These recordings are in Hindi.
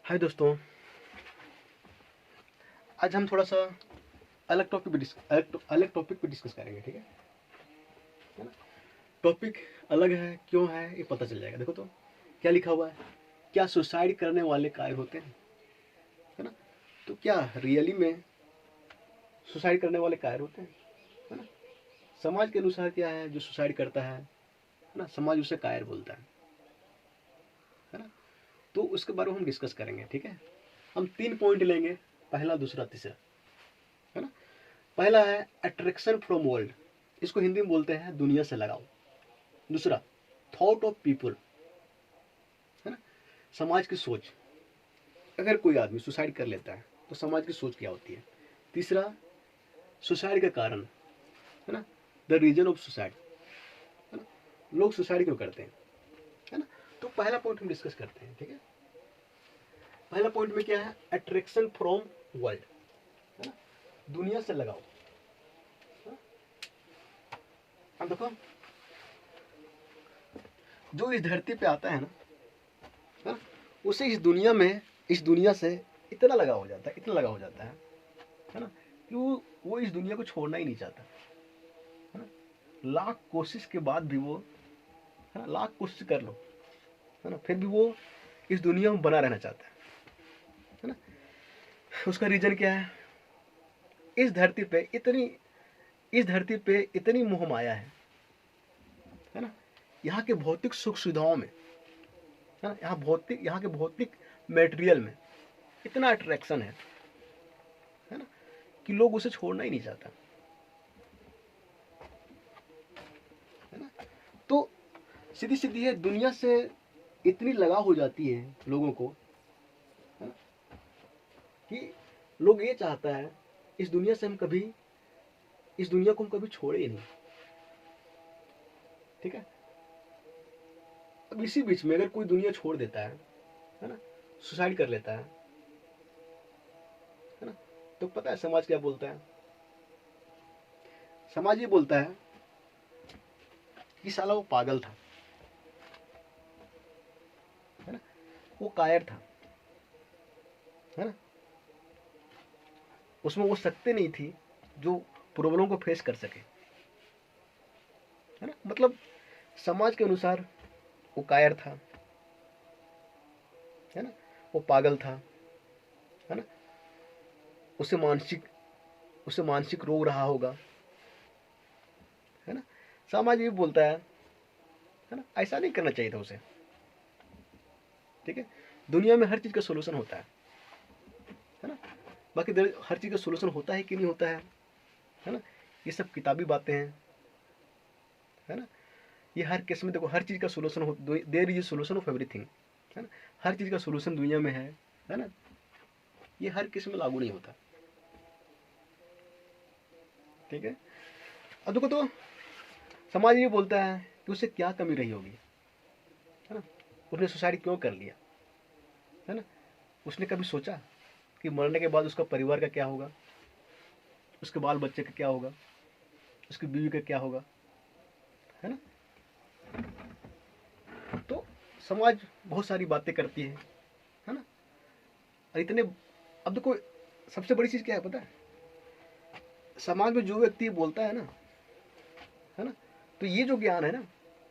हाय दोस्तों, आज हम थोड़ा सा अलग टॉपिक पे डिस्कस करेंगे। ठीक है ना। टॉपिक अलग है, क्यों है ये पता चल जाएगा। देखो तो क्या लिखा हुआ है, क्या सुसाइड करने वाले कायर होते हैं, है ना। तो क्या रियली में सुसाइड करने वाले कायर होते हैं, है ना। समाज के अनुसार क्या है, जो सुसाइड करता है ना, समाज उसे कायर बोलता है ना। तो उसके बारे में हम डिस्कस करेंगे। ठीक है, हम 3 पॉइंट लेंगे, पहला दूसरा तीसरा, है ना। पहला है अट्रैक्शन फ्रॉम वर्ल्ड, इसको हिंदी में बोलते हैं दुनिया से लगाव। दूसरा थॉट ऑफ पीपल, है ना, समाज की सोच। अगर कोई आदमी सुसाइड कर लेता है तो समाज की सोच क्या होती है। तीसरा सुसाइड का कारण, है ना, द रीजन ऑफ सुसाइड, है ना, लोग सुसाइड क्यों करते हैं, है ना। तो पहला पॉइंट हम डिस्कस करते हैं। ठीक है, पहला पॉइंट में क्या है, अट्रैक्शन फ्रॉम वर्ल्ड, है ना, दुनिया से लगाओ। अब देखो, जो इस धरती पे आता है ना, उसे इस दुनिया से इतना लगाव हो जाता है, इतना लगाव हो जाता है ना, कि वो इस दुनिया को छोड़ना ही नहीं चाहता, है ना। लाख कोशिश के बाद भी वो, है ना, लाख कोशिश कर लो, है ना, फिर भी वो इस दुनिया में बना रहना चाहता है ना। उसका रीजन क्या है, इस धरती पे इतनी मोह माया है ना, यहाँ के भौतिक सुख सुविधाओं में, है ना, यहाँ के भौतिक मेटेरियल में इतना अट्रैक्शन है ना, कि लोग उसे छोड़ना ही नहीं चाहता, है ना। तो सीधी सीधी है, दुनिया से इतनी लगाव हो जाती है लोगों को, है ना, कि लोग ये चाहता है इस दुनिया से हम कभी इस दुनिया को हम कभी छोड़े ही नहीं। ठीक है, अब इसी बीच में अगर कोई दुनिया छोड़ देता है ना, सुसाइड कर लेता है ना, तो पता है समाज क्या बोलता है। समाज ये बोलता है कि साला वो पागल था, है ना, वो कायर था, है ना, उसमें वो शक्ति नहीं थी जो प्रॉब्लम को फेस कर सके, है ना। मतलब समाज के अनुसार वो कायर था, है ना, वो पागल था, है ना, उसे मानसिक उसे मानसिक रोग रहा होगा, है ना। समाज ये बोलता है ना, ऐसा नहीं करना चाहिए था उसे। ठीक है, दुनिया में हर चीज का सोल्यूशन होता है ना। बाकी हर चीज का सोल्यूशन होता है कि नहीं होता है ना, ये सब किताबी बातें हैं, है ना। ये हर केस में देखो, हर चीज का सोल्यूशन हो, there is solution of everything, है ना। हर चीज का सोल्यूशन दुनिया में है ना। ये हर केस में लागू नहीं होता। ठीक है, अब देखो तो समाज ये बोलता है कि उसे क्या कमी रही होगी, है ना, उसने सुसाइड क्यों कर लिया, है ना। उसने कभी सोचा कि मरने के बाद उसका परिवार का क्या होगा, उसके बाल बच्चे का क्या होगा, उसकी बीवी का क्या होगा, है ना। तो समाज बहुत सारी बातें करती है ना। और इतने, अब देखो सबसे बड़ी चीज क्या है पता है, समाज में जो व्यक्ति बोलता है ना, तो ये जो ज्ञान है ना,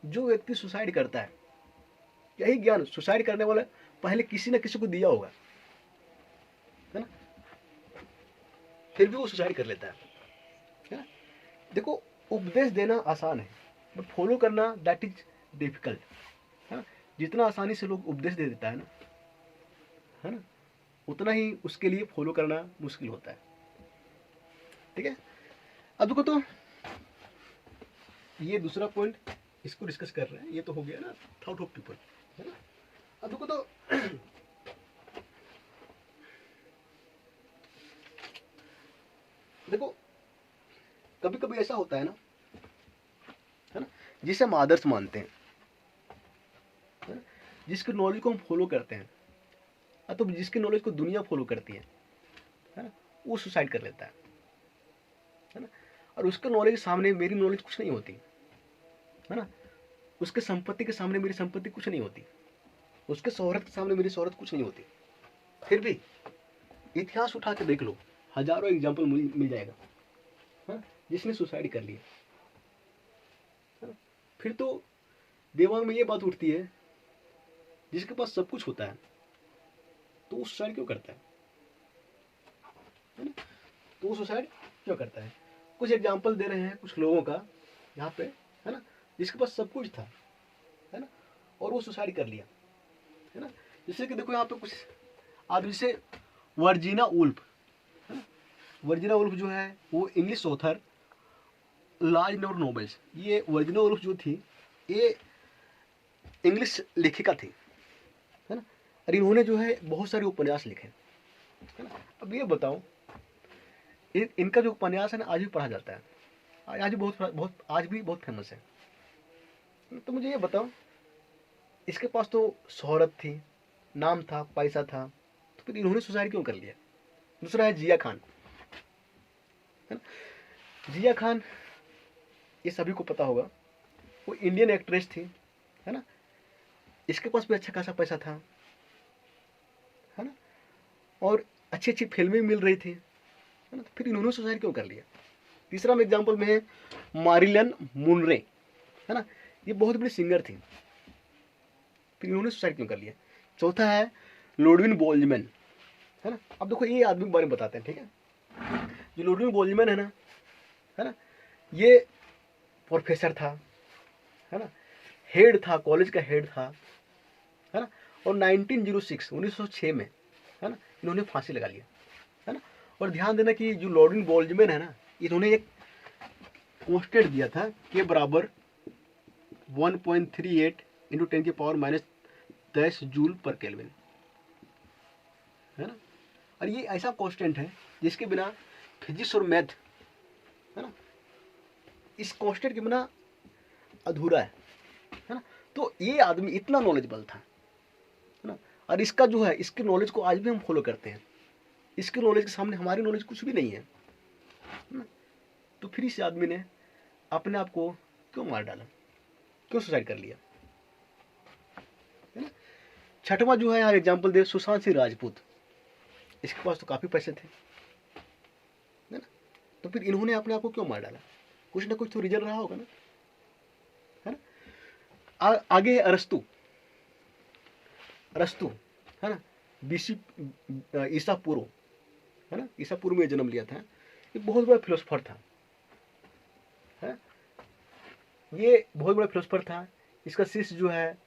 जो व्यक्ति सुसाइड करता है, यही ज्ञान सुसाइड करने वाला पहले किसी न किसी को दिया होगा, है ना, फिर भी वो सुसाइड कर लेता है ना। देखो, उपदेश देना आसान है, बट फॉलो करना दैट इज डिफिकल्ट, है ना। जितना आसानी से लोग उपदेश दे देता है ना, उतना ही उसके लिए फॉलो करना मुश्किल होता है। ठीक है, अब देखो तो ये दूसरा पॉइंट इसको डिस्कस कर रहे हैं, ये तो हो गया ना थॉट ऑफ पीपल, है ना। अब देखो तो देखो, कभी कभी ऐसा होता है ना, जिसे हम आदर्श मानते हैं ना, जिसके नॉलेज को हम फॉलो करते हैं, तो जिसके नॉलेज को दुनिया फॉलो करती है ना, वो सुसाइड कर लेता है ना। और उसके नॉलेज के सामने मेरी नॉलेज कुछ नहीं होती, है ना। उसके संपत्ति के सामने मेरी संपत्ति कुछ नहीं होती, उसके शोहरत के सामने मेरी शोहरत कुछ नहीं होती, फिर भी इतिहास उठा के देख लो, हजारों एग्जाम्पल मिल जाएगा, है, जिसने सुसाइड कर लिया, है ना। फिर तो दिमाग में ये बात उठती है, जिसके पास सब कुछ होता है तो वो सुसाइड क्यों करता है ना, तो वो सुसाइड क्यों करता है। कुछ एग्जाम्पल दे रहे हैं कुछ लोगों का यहाँ पे, है ना, जिसके पास सब कुछ था, है ना, और वो सुसाइड कर लिया, है ना। जैसे कि देखो यहाँ पे कुछ आदमी से वर्जीना वुल्फ, है ना, वर्जीना वुल्फ जो है वो English author, large number novels, ये वर्जीना वुल्फ जो थी ये इंग्लिश लेखिका थी, है ना, और इन्होंने जो है बहुत सारे उपन्यास लिखे, है ना। अब ये बताओ, इनका जो उपन्यास है ना आज भी पढ़ा जाता है, आज भी बहुत आज भी बहुत फेमस है। तो मुझे ये बताओ, इसके पास तो शोहरत थी, नाम था, पैसा था, तो फिर इन्होंने सुसाइड क्यों कर लिया। दूसरा है जिया खान, है ना। जिया खान ये सभी को पता होगा, वो इंडियन एक्ट्रेस थी, है ना, इसके पास भी अच्छा खासा पैसा था, है ना, और अच्छी अच्छी फिल्में मिल रही थी, है ना, तो फिर इन्होंने सुसाइड क्यों कर लिया। तीसरा में एग्जाम्पल में है मारिलन मुनरे, है ना, ये बहुत बड़ी सिंगर थी, फिर इन्होंने सुसाइड क्यों कर लिया। चौथा है लोडविन बोल्जमैन, है ना। अब देखो ये आदमी के बारे में बताते हैं, ठीक है। जो लोडविन बोल्जमैन है ना, ये प्रोफेसर था, है ना, हेड था, कॉलेज का हेड था, है ना, और 1906 में, है ना, इन्होंने फांसी लगा लिया, है ना। और ध्यान देना कि जो लोडविन बोल्जमैन है ना, इन्होंने एक कांस्टेंट दिया था के बराबर 1.38 इंटू 10 की पावर -10 जूल पर केल्विन, है ना। और ये ऐसा कांस्टेंट है जिसके बिना फिजिक्स और मैथ, है ना, इस कांस्टेंट के बिना अधूरा है ना। तो ये आदमी इतना नॉलेजेबल था, है ना, और इसका जो है, इसके नॉलेज को आज भी हम फॉलो करते हैं, इसके नॉलेज के सामने हमारी नॉलेज कुछ भी नहीं है ना। तो फिर इस आदमी ने अपने आप को क्यों मार डाला, क्यों सुसाइड कर लिया, है ना। छठवां जो है यहाँ एग्जाम्पल दे सुशांत सिंह राजपूत, इसके पास तो काफी पैसे थे, है ना, तो फिर इन्होंने अपने आप को क्यों मार डाला, कुछ ना कुछ तो रीजन रहा होगा ना, है ना। आगे है अरस्तु, अरस्तु, है ना, बीसी ईसा पूर्व, है ना, ईसा पूर्व में जन्म लिया था, ये बहुत बड़ा फिलोसफर था, है, ये बहुत बड़ा फिलोसफर था। इसका शिष्य जो है,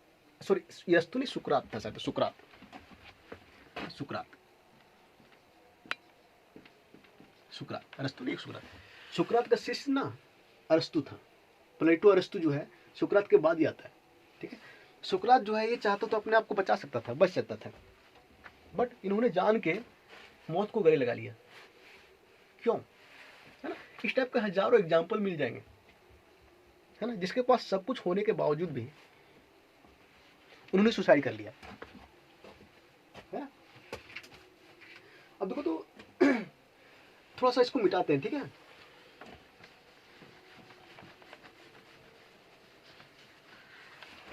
सॉरी अरस्तु नहीं, सुकरात था शायद, सुकरात, सुकरात, सुकरात, अरस्तु नहीं, सुकरात। सुकरात का शिष्य ना अरस्तु था, प्लेटो अरस्तु जो है सुकरात के बाद ही आता है, ठीक है। सुकरात जो है ये चाहता तो अपने आप को बचा सकता था, बच सकता था, बट इन्होंने जान के मौत को गले लगा लिया, क्यों, है ना। इस टाइप के हजारों एग्जाम्पल मिल जाएंगे, है ना, जिसके पास सब कुछ होने के बावजूद भी उन्होंने सुसाइड कर लिया, है ना। अब देखो तो थोड़ा सा इसको मिटाते हैं, ठीक है।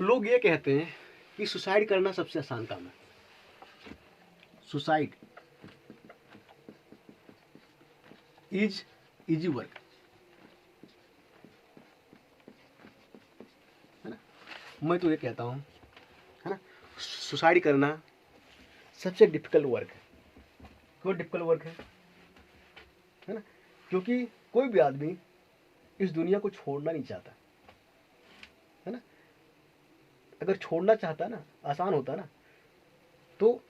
लोग ये कहते हैं कि सुसाइड करना सबसे आसान काम है, सुसाइड इज इजी वर्क, है ना। मैं तो ये कहता हूँ, है ना, सुसाइड करना सबसे डिफिकल्ट वर्क है। क्यों डिफिकल्ट वर्क है ना, क्योंकि कोई भी आदमी इस दुनिया को छोड़ना नहीं चाहता, है ना। अगर छोड़ना चाहता ना, आसान होता ना, तो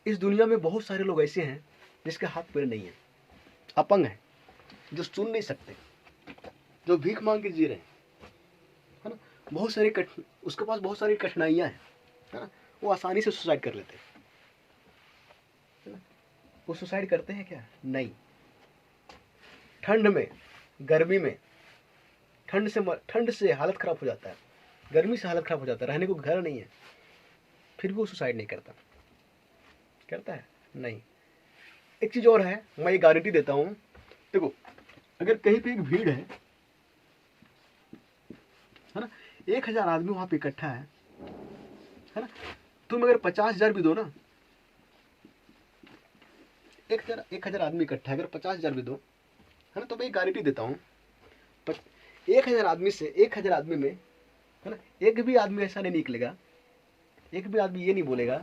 इस दुनिया में बहुत सारे लोग ऐसे हैं जिसके हाथ पैर नहीं है, अपंग है, जो सुन नहीं सकते, जो भीख मांग के जी रहे हैं, है ना, बहुत सारी उसके पास बहुत सारी कठिनाइयां हैं, है ना, वो आसानी से सुसाइड कर लेते हैं, है ना। वो सुसाइड करते हैं क्या, नहीं। ठंड में, गर्मी में, ठंड से हालत खराब हो जाता है, गर्मी से हालत खराब हो जाता है, रहने को घर नहीं है, फिर भी वो सुसाइड नहीं करता, करता है नहीं। एक चीज और है, मैं ये गारंटी देता हूं, देखो अगर कहीं पे एक भीड़ है ना, 1000 आदमी वहां पे इकट्ठा है ना, तुम अगर 50,000 भी दो ना, 1,000 आदमी इकट्ठा है, अगर 50,000 भी दो, है ना, तो मैं गारंटी देता हूँ 1,000 आदमी से 1,000 आदमी में, है ना, एक भी आदमी ऐसा नहीं निकलेगा, एक भी आदमी ये नहीं बोलेगा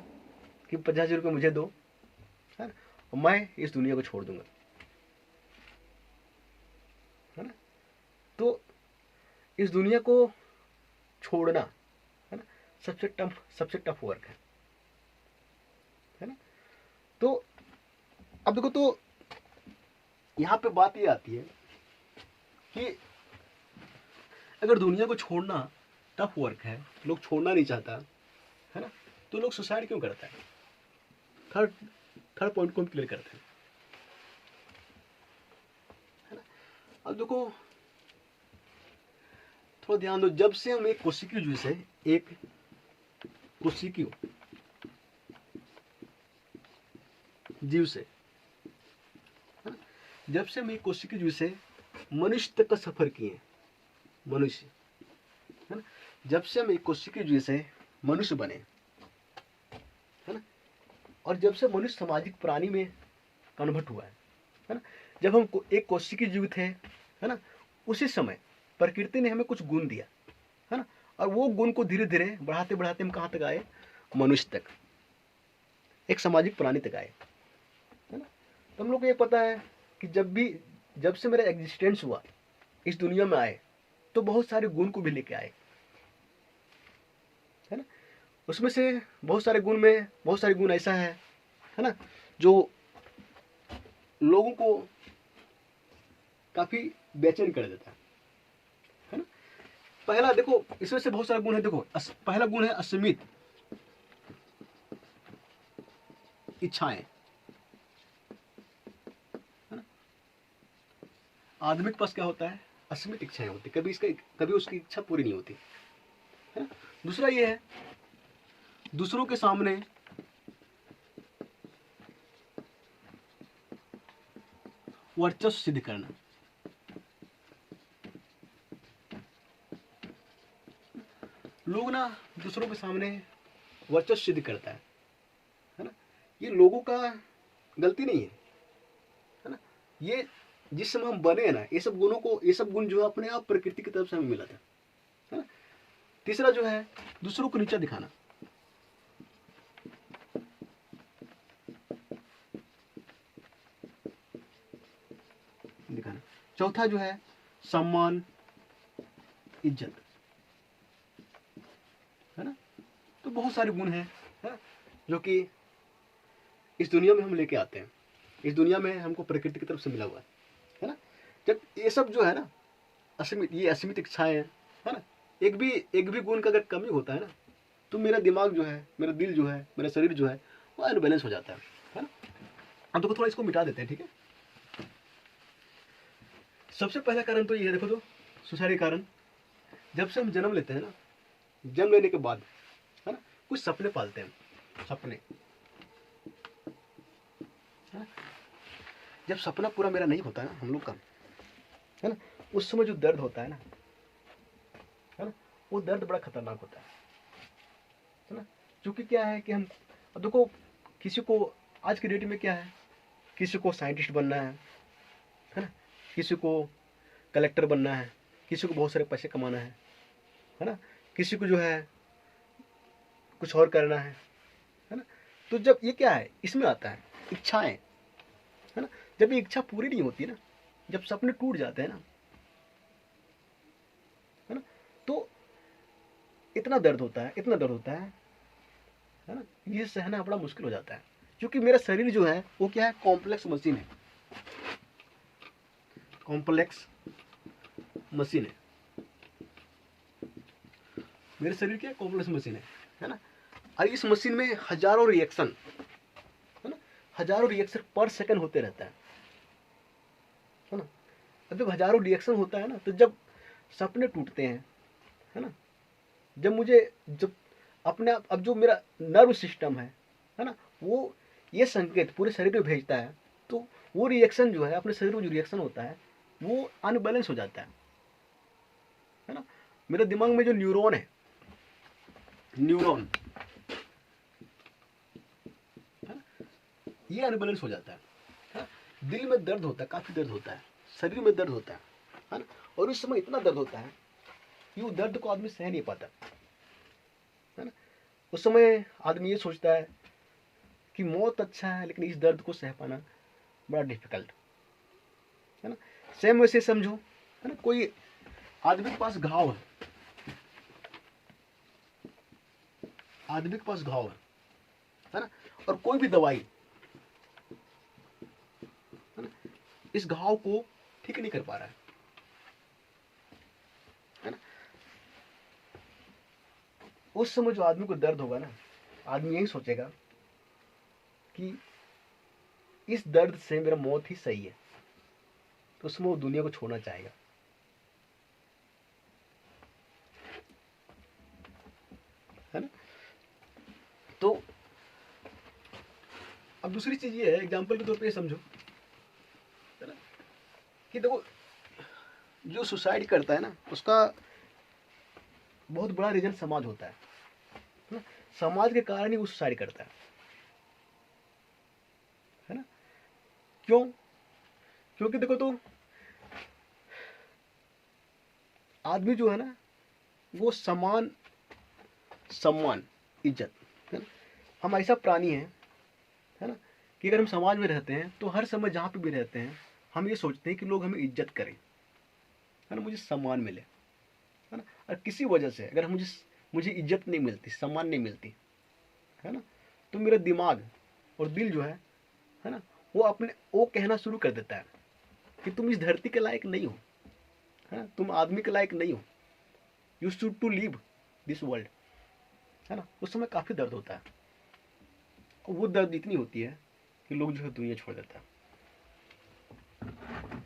कि 50,000 रुपये मुझे दो, है ना, और मैं इस दुनिया को छोड़ दूंगा, है ना। तो इस दुनिया को छोड़ना, है ना, सबसे टफ वर्क है ना। तो अब देखो, तो यहाँ पे बात ये आती है कि अगर दुनिया को छोड़ना टफ वर्क है, लोग छोड़ना नहीं चाहता, है ना, तो लोग सुसाइड क्यों करता है? थर्ड पॉइंट को हम क्लियर करते हैं, है ना। अब देखो, थोड़ा ध्यान दो, जब से हम एक कोशिकीय जीव से, एक कोशिकीय जीव से, है ना, जब से हम एक कोशिकीय जीव से मनुष्य तक का सफर किए, मनुष्य, है ना, जब से हम एक कोशिकीय जीव से मनुष्य बने, है ना, और जब से मनुष्य सामाजिक प्राणी में कन्वर्ट हुआ है ना, जब हम एक कोशिकीय जीव थे, है ना, उसी समय प्रकृति ने हमें कुछ गुण दिया, है ना, और वो गुण को धीरे धीरे बढ़ाते बढ़ाते हम कहाँ तक आए? मनुष्य तक, एक सामाजिक प्राणी तक आए, है ना। तो हम लोग को ये पता है कि जब से मेरा एग्जिस्टेंस हुआ, इस दुनिया में आए, तो बहुत सारे गुण को भी लेके आए, है ना। उसमें से बहुत सारे गुण ऐसा है ना, जो लोगों को काफी बेचैन कर देता है ना। पहला देखो, इसमें से बहुत सारे गुण है, देखो पहला गुण है असीमित इच्छाएं, है ना। आदमी के पास क्या होता है? असीमित इच्छाएं होती, कभी उसकी इच्छा पूरी नहीं होती, है ना। दूसरा ये है, दूसरों के सामने वर्चस्व सिद्ध करना, लोग ना दूसरों के सामने वर्चस्व सिद्ध करता है ना। ये लोगों का गलती नहीं है ना। ये जिस समय हम बने हैं ना, ये सब गुण जो है अपने आप प्रकृति की तरफ से हमें मिला था, है ना। तीसरा जो है, दूसरों को नीचा दिखाना, चौथा जो है सम्मान इज्जत, है ना। तो बहुत सारे गुण हैं, है ना, जो कि इस दुनिया में हम लेके आते हैं, इस दुनिया में हमको प्रकृति की तरफ से मिला हुआ है ना। जब ये सब जो है ना, असीमित इच्छाएं है ना, एक भी गुण का अगर कमी होता है ना, तो मेरा दिमाग जो है, मेरा दिल जो है, मेरा शरीर जो है, वो अनबैलेंस हो जाता है ना। अब देखो, थोड़ा इसको मिटा देते हैं, ठीक है। सबसे पहला कारण तो ये है, देखो तो सुसाइड कारण, जब से हम जन्म लेते हैं ना, जन्म लेने के बाद, है ना, कुछ सपने पालते हैं, सपने, है ना। जब सपना पूरा मेरा नहीं होता है ना, हम लोग का, है ना, उस समय जो दर्द होता है ना, वो दर्द बड़ा खतरनाक होता है ना। क्योंकि क्या है कि हम, अब देखो, किसी को आज की डेट में क्या है, किसी को साइंटिस्ट बनना है ना, किसी को कलेक्टर बनना है, किसी को बहुत सारे पैसे कमाना है ना, किसी को जो है कुछ और करना है ना। तो जब ये क्या है, इसमें आता है इच्छाएं, है ना। जब ये इच्छा पूरी नहीं होती ना, जब सपने टूट जाते हैं ना, है ना, तो इतना दर्द होता है ना, ये सहना बड़ा मुश्किल हो जाता है। क्योंकि मेरा शरीर जो है वो क्या है, कॉम्प्लेक्स मशीन है, कॉम्प्लेक्स मशीन है, मेरे शरीर क्या कॉम्प्लेक्स मशीन है ना। और इस मशीन में हजारों रिएक्शन, है ना, हजारों रिएक्शन पर सेकंड होते रहता है ना। जब हजारों रिएक्शन होता है ना, तो जब सपने टूटते हैं, है ना, जब अपने आप, अब जो मेरा नर्व सिस्टम है ना, वो ये संकेत पूरे शरीर में भेजता है, तो वो रिएक्शन जो है, अपने शरीर में जो रिएक्शन होता है, वो अनबैलेंस हो जाता है ना। मेरे दिमाग में जो न्यूरॉन है ये अनबैलेंस हो जाता है दिल में दर्द होता है, काफी दर्द होता है, शरीर में दर्द होता है ना। और उस समय इतना दर्द होता है कि वो दर्द को आदमी सह नहीं पाता, है ना। उस समय आदमी ये सोचता है कि मौत अच्छा है, लेकिन इस दर्द को सह पाना बड़ा डिफिकल्ट, है ना। सेम वैसे समझो, है ना, कोई आदमी के पास घाव है, आदमी के पास घाव है ना, और कोई भी दवाई, है ना, इस घाव को ठीक नहीं कर पा रहा है ना। उस समय जो आदमी को दर्द होगा ना, आदमी यही सोचेगा कि इस दर्द से मेरा मौत ही सही है, तो उसमें वो दुनिया को छोड़ना चाहेगा, है ना। तो अब दूसरी चीज ये है, एग्जाम्पल के तौर पे समझो, है ना, कि देखो जो सुसाइड करता है ना, उसका बहुत बड़ा रीजन समाज होता है ना। समाज के कारण ही वो सुसाइड करता है ना। क्यों? क्योंकि देखो तो आदमी जो है ना, वो समान सम्मान इज्जत, है ना, हम ऐसा प्राणी है ना, कि अगर हम समाज में रहते हैं तो हर समय जहाँ पे भी रहते हैं हम ये सोचते हैं कि लोग हमें इज्जत करें, है ना, मुझे सम्मान मिले, है ना। और किसी वजह से अगर मुझे मुझे इज्जत नहीं मिलती, सम्मान नहीं मिलती, है ना, तो मेरा दिमाग और दिल जो है ना, वो कहना शुरू कर देता है कि तुम इस धरती के लायक नहीं हो, है ना, तुम आदमी के लायक नहीं हो, you should to leave this world, है ना। उस समय काफी दर्द होता है, और वो दर्द इतनी होती है कि लोग जो है दुनिया छोड़ देता है,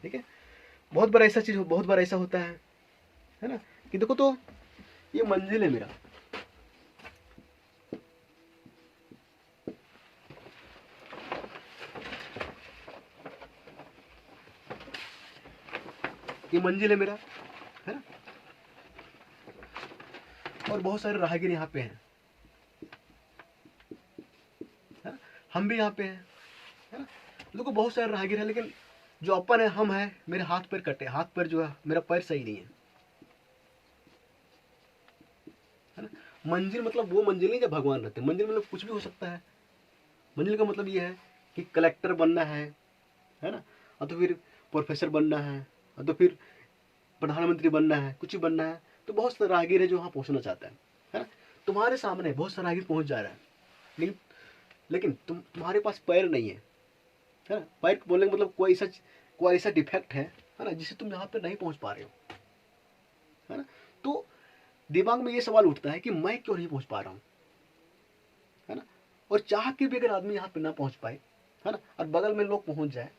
ठीक है। बहुत बार ऐसा चीज, बहुत बार ऐसा होता है ना, कि देखो तो ये मंजिल है मेरा, ये मंजिल है मेरा, है ना, और बहुत सारे राहगीर यहाँ पे हैं, है ना, हम भी यहाँ पे हैं, है ना। देखो बहुत सारे राहगीर हैं, लेकिन जो अपन है, हम है, मेरे हाथ पैर कटे, हाथ पैर जो है, मेरा पैर सही नहीं है ना। मंजिल मतलब वो मंजिल नहीं जब भगवान रहते, मंजिल मतलब कुछ भी हो सकता है। मंजिल का मतलब ये है कि कलेक्टर बनना है ना, और तो फिर प्रोफेसर बनना है, और तो फिर प्रधानमंत्री बनना है, कुछ भी बनना है। तो बहुत सारे राहगीर है जो वहाँ पहुँचना चाहता है ना। तुम्हारे सामने बहुत सारा राहगीर पहुँच जा रहा है, लेकिन तुम्हारे पास पैर नहीं है ना। पैर बोलने का मतलब कोई ऐसा डिफेक्ट है ना, जिससे तुम यहाँ पे नहीं पहुँच पा रहे हो, है ना। तो दिमाग में ये सवाल उठता है कि मैं क्यों नहीं पहुँच पा रहा हूँ, है ना। और चाह के भी अगर आदमी यहाँ पे ना पहुँच पाए, है ना, और बगल में लोग पहुँच जाए,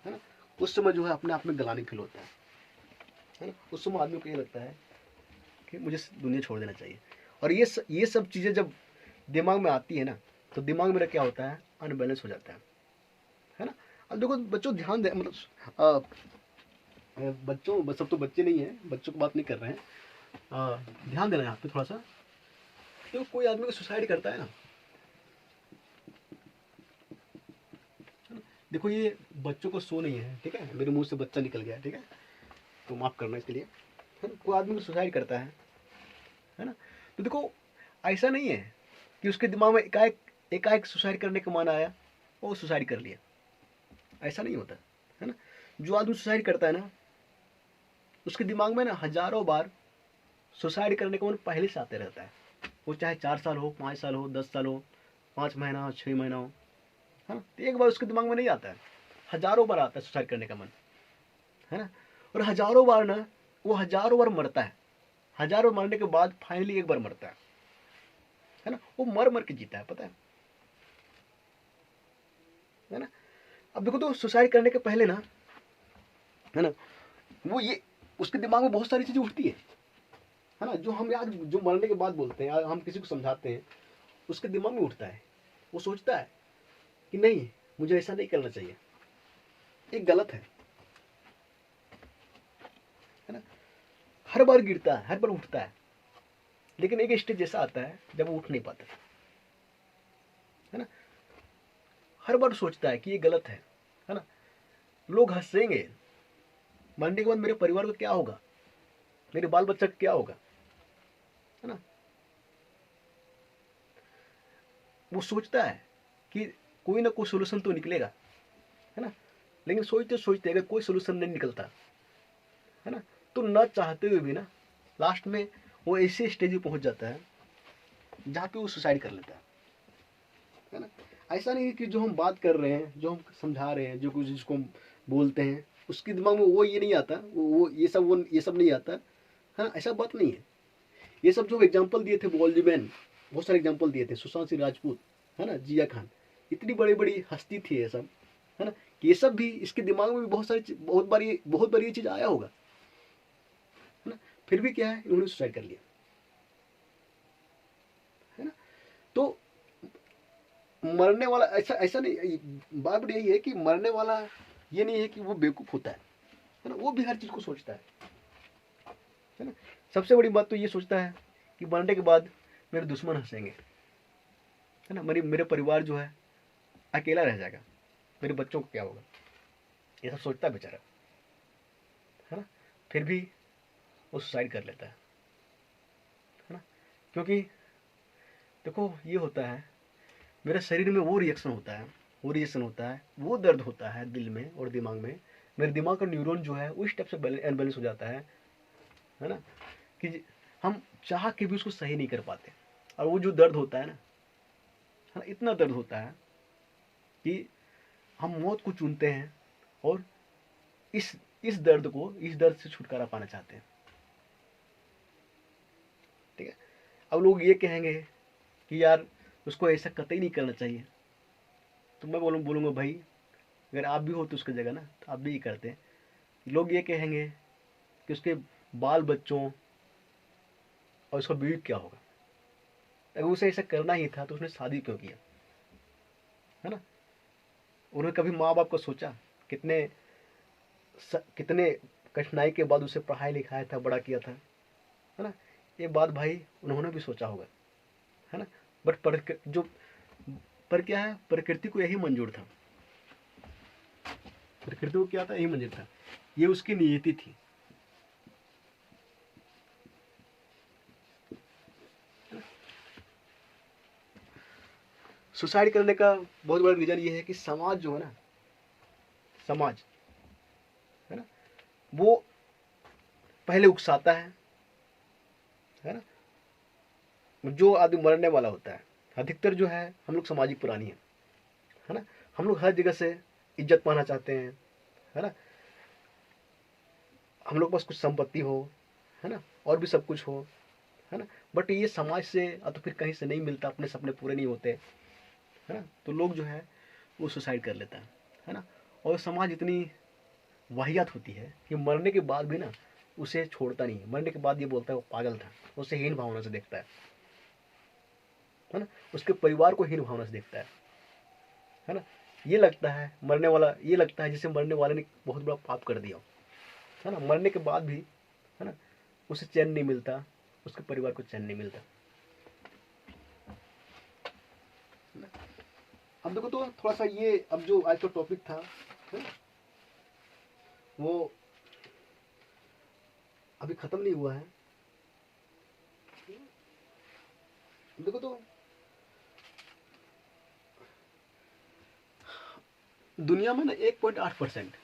है ना, उस समय जो है अपने आप में गलानी फील होता है ना। उस समय आदमी को ये लगता है कि मुझे दुनिया छोड़ देना चाहिए। और ये सब चीज़ें जब दिमाग में आती है ना, तो दिमाग मेरा क्या होता है, अनबैलेंस हो जाता है ना। अब देखो बच्चों ध्यान दे, मतलब बच्चों, सब तो बच्चे नहीं है, बच्चों की बात नहीं कर रहे हैं, ध्यान देना यहाँ पे थोड़ा सा। तो कोई आदमी को सुसाइड करता है ना, देखो ये बच्चों को सो नहीं है, ठीक है, मेरे मुंह से बच्चा निकल गया, ठीक है, तो माफ करना इसके लिए, है ना। कोई आदमी को सुसाइड करता है ना, तो देखो ऐसा नहीं है कि उसके दिमाग में एकाएक सुसाइड करने का मन आया और सुसाइड कर लिया, ऐसा नहीं होता, है ना। जो आदमी सुसाइड करता है ना, उसके दिमाग में ना हजारों बार सुसाइड करने का मन पहले से आते रहता है, वो चाहे 4 साल हो, 5 साल हो, 10 साल हो, 5 महीना हो, 6 महीना हो, है ना। तो एक बार उसके दिमाग में नहीं आता है, हजारों बार आता है सुसाइड करने का मन, है ना। और हजारों बार ना, वो हजारों बार मरता है, हजारों मरने के बाद फाइनली एक बार मरता है ना। वो मर मर के जीता है, पता है ना। अब देखो तो सुसाइड करने के पहले ना, है ना, वो ये उसके दिमाग में बहुत सारी चीजें उठती है ना, जो हम यार जो मरने के बाद बोलते हैं, हम किसी को समझाते हैं, उसके दिमाग में उठता है। वो सोचता है कि नहीं, मुझे ऐसा नहीं करना चाहिए, ये गलत है ना। हर बार गिरता है, हर बार उठता है, लेकिन एक स्टेज ऐसा आता है जब वो उठ नहीं पाता, है ना। हर बार सोचता है कि ये गलत है ना। लोग हंसेंगे, मरने के बाद मेरे परिवार को क्या होगा, मेरे बाल बच्चा का क्या होगा, है ना। वो सोचता है कि कोई ना कोई सोल्यूशन तो निकलेगा, है ना, लेकिन सोचते सोचते अगर कोई सोल्यूशन नहीं निकलता, है ना, तो न चाहते हुए भी ना लास्ट में वो ऐसे स्टेज पे पहुंच जाता है जहाँ पे वो सुसाइड कर लेता है ना। ऐसा नहीं है कि जो हम बात कर रहे हैं, जो हम समझा रहे हैं, जो कुछ जिसको हम बोलते हैं, उसके दिमाग में वो ये नहीं आता, वो ये सब नहीं आता, हाँ, ऐसा बात नहीं है। ये सब जो एग्जाम्पल दिए थे वॉल्जमैन, बहुत सारे एग्जाम्पल दिए थे, सुशांत सिंह राजपूत, है ना, जिया खान, इतनी बड़ी बड़ी हस्ती थी ये सब, है ना, कि ये सब भी इसके दिमाग में भी बहुत बार ये चीज आया होगा, है ना, फिर भी क्या है, इन्होंने सुसाइड कर लिया, है ना। तो मरने वाला ऐसा ऐसा नहीं, बात यही है कि मरने वाला ये नहीं है कि वो बेवकूफ होता है ना, वो भी हर चीज को सोचता है ना। सबसे बड़ी बात तो ये सोचता है कि मरने के बाद मेरे दुश्मन हंसेंगे, है ना, मेरे परिवार जो है अकेला रह जाएगा, मेरे बच्चों को क्या होगा, ये सब सोचता है बेचारा, है ना। फिर भी वो सुसाइड कर लेता है ना, क्योंकि देखो ये होता है, मेरे शरीर में वो रिएक्शन होता है, वो दर्द होता है दिल में और दिमाग में, मेरे दिमाग का न्यूरॉन जो है उस टाइप से अनबैलेंस हो जाता है ना, कि हम चाह के भी उसको सही नहीं कर पाते। और वो जो दर्द होता है ना, इतना दर्द होता है कि हम मौत को चुनते हैं और इस इस दर्द से छुटकारा पाना चाहते हैं, ठीक है। अब लोग ये कहेंगे कि यार उसको ऐसा कतई नहीं करना चाहिए, तो मैं बोलूँगा भाई, अगर आप भी हो तो उसकी जगह ना, तो आप भी ये करते हैं। लोग ये कहेंगे कि उसके बाल बच्चों और उसका बीवी क्या होगा, अगर उसे ऐसा करना ही था तो उसने शादी क्यों किया, है ना। उन्होंने कभी माँ बाप को सोचा, कितने कितने कठिनाई के बाद उसे पढ़ाई लिखाया था, बड़ा किया था, है ना। ये बात भाई उन्होंने भी सोचा होगा, है ना। बट पर क्या है, प्रकृति को यही मंजूर था, प्रकृति को क्या था, यही मंजूर था, ये उसकी नियति थी। सुसाइड करने का बहुत बड़ा रीजन ये है कि समाज जो है ना, समाज है ना, वो पहले उकसाता है ना। जो आदमी मरने वाला होता है, अधिकतर जो है हम लोग सामाजिक प्राणी है ना, हम लोग हर जगह से इज्जत पाना चाहते हैं, है ना, हम लोग के पास कुछ संपत्ति हो, है ना, और भी सब कुछ हो, है ना। बट ये समाज से तो फिर कहीं से नहीं मिलता, अपने सपने पूरे नहीं होते, है ना, तो लोग जो है वो सुसाइड कर लेता है ना। और समाज इतनी वाहियात होती है कि मरने के बाद भी ना उसे छोड़ता नहीं है, मरने के बाद ये बोलता है वो पागल था, उसे हीन भावना से देखता है ना, उसके परिवार को हीन भावना से देखता है ना। ये लगता है मरने वाला, ये लगता है जैसे मरने वाले ने बहुत बड़ा पाप कर दिया, है ना। मरने के बाद भी, है ना, उसे चैन नहीं मिलता, उसके परिवार को चैन नहीं मिलता। अब देखो तो थोड़ा सा ये, अब जो आज का टॉपिक था, है ना, वो अभी खत्म नहीं हुआ है। देखो तो दुनिया में ना 1.8%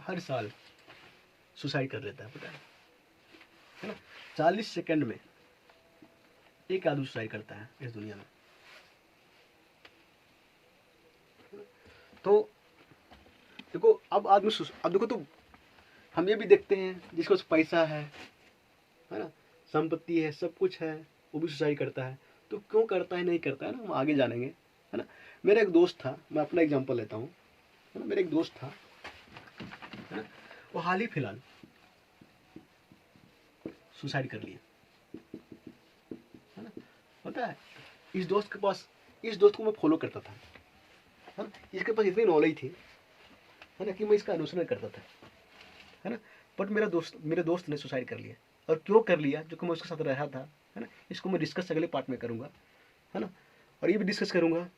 हर साल सुसाइड कर लेता है, पता है ना। 40 सेकंड में एक आदमी सुसाइड करता है इस दुनिया में। तो देखो अब देखो तो हम ये भी देखते हैं जिसके पास पैसा है ना, संपत्ति है, सब कुछ है, वो भी सुसाइड करता है। तो क्यों करता है, नहीं करता है ना, हम आगे जानेंगे, है ना। मेरा एक दोस्त था, मैं अपना एग्जांपल लेता हूँ, है ना। मेरा एक दोस्त था, है ना, वो हाल ही फिलहाल सुसाइड कर लिया, है ना। पता है, इस दोस्त को मैं फॉलो करता था, है ना, इसके पास इतनी नॉलेज थी, है ना, कि मैं इसका अनुसरण करता था, है ना। बट मेरे दोस्त ने सुसाइड कर लिया। और क्यों कर लिया, जो कि मैं उसके साथ रहा था, है ना, इसको मैं डिस्कस अगले पार्ट में करूंगा, है ना। और ये भी डिस्कस करूंगा